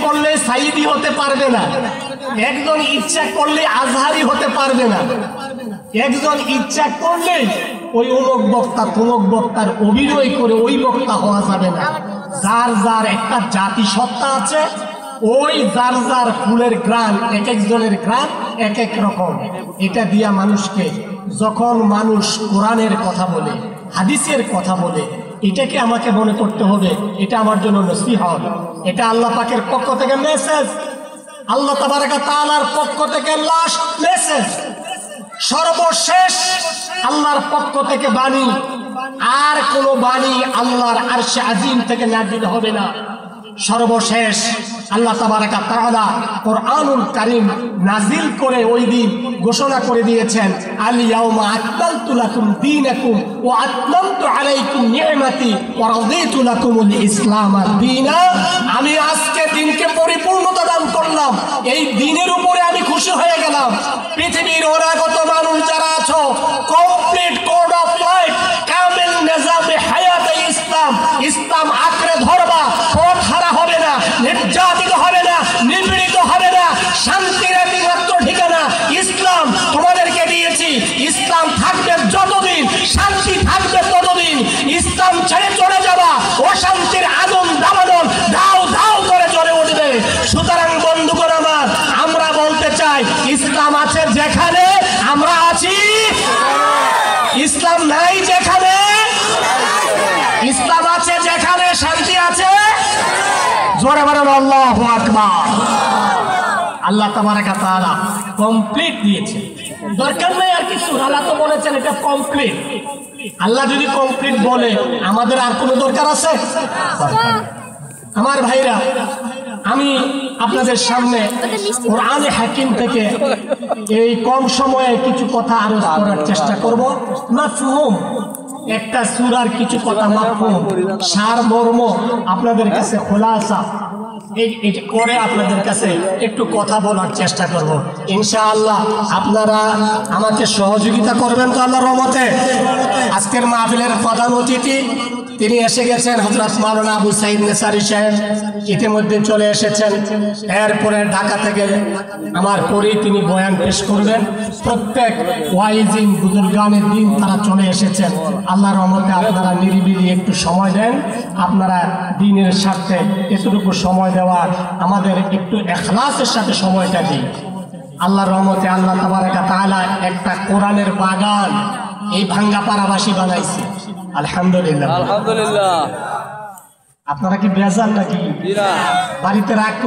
করলে সাইদি হতে পারবে না, একজন ইচ্ছা করলে আজহারি হতে পারবে না, একজন ইচ্ছা করলে ওই অমুক বক্তা তমুক বক্তার অভিনয় করে ওই বক্তা হওয়া যাবে না। যার যার একটা জাতি সত্তা আছে, ওই যার যার ফুলের গ্রান, এক একজনের গ্রান এক এক রকম। এটা দিয়া মানুষকে, যখন মানুষ কোরআনের কথা বলে, হাদিসের কথা বলে, এটাকে আমাকে মনে করতে হবে এটা আমার জন্য নসিহত, এটা আল্লাহ পাকের পক্ষ থেকে মেসেজ, আল্লাহ তাবারক ওয়া তাআলার পক্ষ থেকে লাস্ট মেসেজ, সর্বশেষ আল্লাহর পক্ষ থেকে বাণী। আর কোনো বাণী আল্লাহর আরশে আজিম থেকে নাযিল হবে না। সর্বশেষ আল্লাহ তাবারক ওয়া তাআলা কোরআনুল কারীম নাযিল করে ওই দিন ঘোষণা করে দিয়েছেন, আল ইয়াউমা আকমালতু লাকুম দীনাকুম ওয়া আতমামতু আলাইকুম নি'মাতি ওয়া রাদিতু লাকুমুল ইসলাম দীনা। আমি আজকে দিনকে পরিপূর্ণতা দান করলাম, এই দিনের উপরে আমি খুশি হয়ে গেলাম। পৃথিবীর অনাগত মানুষ যারা আছো, কমপ্লিট কোড অফ লাইফ, কামিল নিজামে হায়াতে ইসলাম, ইসলাম আঁকড়ে ধরবা, পথ হারা হবে না, নির্যাতিত হবে না, নিপীড়িত হবে না, শান্তির একমাত্র ঠিকানা ইসলাম তোমাদেরকে দিয়েছি। ইসলাম থাকবে যতদিন, শান্তি থাকবে ততদিন। ইসলাম ছেড়ে চলে যাবা, অশান্তির আগুন দাবানল দাও দাও করে জ্বলে উঠবে। সুতরাং বন্ধুগণ আমার, আমরা বলতে চাই, ইসলাম আছে যেখানে আমরা আছি, ইসলাম নাই যেখানে, ইসলাম আছে যেখানে শান্তি আছে। জোরে বলেন আল্লাহু আকবার। আল্লাহ তাবারক ওয়া তাআলা কমপ্লিট দিয়েছে, দরকার নাই আর কিছু। আল্লাহ তো বলেছেন এটা কমপ্লিট। আল্লাহ যদি কমপ্লিট বলে, আমাদের আর কোনো দরকার আছে? আমার ভাইরা, আমি আপনাদের সামনে কোরআনে হাকিম থেকে এই কম সময়ে কিছু কথা আরোপ করার চেষ্টা করব। মাফহুম, একটা সূরার কিছু কথা মাফহুম, সারমর্ম আপনাদের কাছে খোলাসা এই করে আপনাদের কাছে একটু কথা বলার চেষ্টা করব। ইনশাআল্লাহ আপনারা আমাকে সহযোগিতা করবেন তো আল্লাহর রহমতে। আজকের মাহফিলের প্রধান অতিথি তিনি এসে গেছেন, হযরত মাওলানা আবু সাঈদ নেসারী সাহেব ইতিমধ্যে চলে এসেছেন। এরপরে ঢাকা থেকে আমার পরেই তিনি বয়ান পেশ করবেন। প্রত্যেক ওয়াইজিন বুজুর্গানের দিন তারা চলে এসেছেন। আল্লাহর রহমতে আপনারা নিরিবিলি একটু সময় দেন, আপনারা দ্বীনের স্বার্থে এতটুকু সময় দেওয়ার, আমাদের একটু ইখলাসের সাথে সময়টা দিই। আল্লাহর রহমতে আল্লাহ তাবারক ওয়া তাআলা একটা কোরআনের বাগান এই ভাঙ্গাপাড়াবাসী বানাইছে। আলহামদুলিল্লাহ, আলহামদুলিল্লাহ। আপনারা কি বেজার নাকি? বাড়িতে রাগ